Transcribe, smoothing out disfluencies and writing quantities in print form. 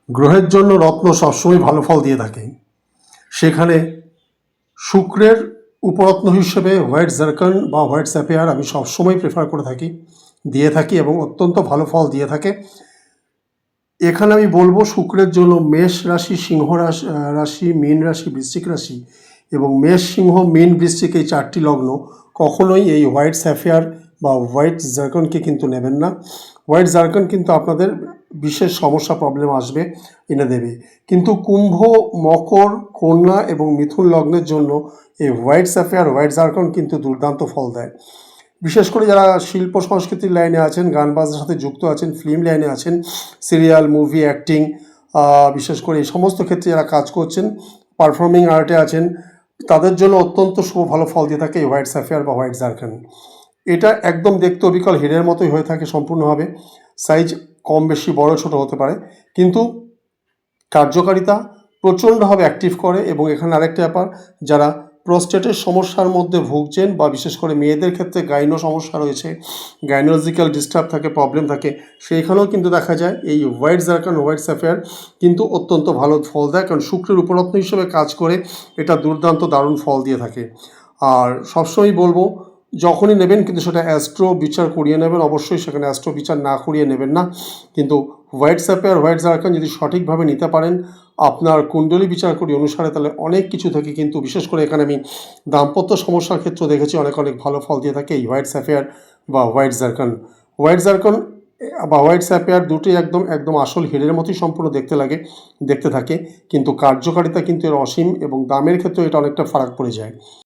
গ্রহের জন্য রত্ন সবসময় ভালো ফল দিয়ে থাকে। সেখানে শুক্রের উপরত্ন হিসেবে হোয়াইট জার্কন বা হোয়াইট স্যাফিয়ার আমি সবসময় প্রেফার করে থাকি, দিয়ে থাকি এবং অত্যন্ত ভালো ফল দিয়ে থাকে। এখানে আমি বলবো শুক্রের জন্য মেষ রাশি, সিংহ রাশি, মীন রাশি, বৃশ্চিক রাশি এবং মেষ, সিংহ, মীন, বৃশ্চিক এই 4টি লগ্ন কখনোই এই হোয়াইট স্যাফিয়ার বা হোয়াইট জার্কনকে কিন্তু নেবেন না। হোয়াইট জার্কন কিন্তু আপনাদের বিশেষ সমস্যা, প্রবলেম আসবে, এনে দেবে। কিন্তু কুম্ভ, মকর, কন্যা এবং মিথুন লগ্নের জন্য এই হোয়াইট স্যাফিয়ার, হোয়াইট জার্কন কিন্তু দুর্দান্ত ফল দেয়। বিশেষ করে যারা শিল্প সংস্কৃতির লাইনে আছেন, গান বাজনার সাথে যুক্ত আছেন, ফিল্ম লাইনে আছেন, সিরিয়াল, মুভি, অ্যাক্টিং, বিশেষ করে এই সমস্ত ক্ষেত্রে যারা কাজ করছেন, পারফর্মিং আর্টে আছেন, তাদের জন্য অত্যন্ত শুভ ভালো ফল দিয়ে থাকে এই হোয়াইট স্যাফিয়ার বা হোয়াইট জার্কন। এটা একদম দেখতে অবিকল হীরের মতোই হয়ে থাকে সম্পূর্ণভাবে। সাইজ কম বেশি, বড় ছোট হতে পারে, কিন্তু কার্যকারিতা প্রচণ্ডভাবে অ্যাক্টিভ করে। এবং এখানে আরেকটা ব্যাপার, যারা প্রোস্টেটের সমস্যার মধ্যে ভুগছেন বা বিশেষ করে মেয়েদের ক্ষেত্রে গাইনো সমস্যা রয়েছে, গাইনোলজিক্যাল ডিস্টার্ব থাকে, প্রবলেম থাকে, সেইখানেও কিন্তু দেখা যায় এই হোয়াইট জার্কন, হোয়াইট স্যাফিয়ার কিন্তু অত্যন্ত ভালো ফল দেয়, কারণ শুক্রের উপরত্ন হিসেবে কাজ করে এটা দুর্দান্ত দারুণ ফল দিয়ে থাকে। আর সবসময় বলবো, যখনই নেবেন কিন্তু সেটা অ্যাস্ট্রো বিচার করিয়ে নেবেন, অবশ্যই সেখানে অ্যাস্ট্রো বিচার না করিয়ে নেবেন না। কিন্তু হোয়াইট স্যাফিয়ার, হোয়াইট জার্কন যদি সঠিকভাবে নিতে পারেন আপনার কুণ্ডলী বিচার করি অনুসারে, তাহলে অনেক কিছু থেকে কিন্তু, বিশেষ করে এখানে আমি দাম্পত্য সমস্যার ক্ষেত্রে দেখেছি অনেক ভালো ফল দিয়ে থাকে এই হোয়াইট স্যাফিয়ার বা হোয়াইট জার্কন। হোয়াইট জার্কন বা হোয়াইট স্যাফিয়ার দুটোই একদম আসল হীরের মতোই সম্পূর্ণ দেখতে থাকে, কিন্তু কার্যকারিতা কিন্তু এর অসীম এবং দামের ক্ষেত্রে এটা অনেকটা ফারাক পড়ে যায়।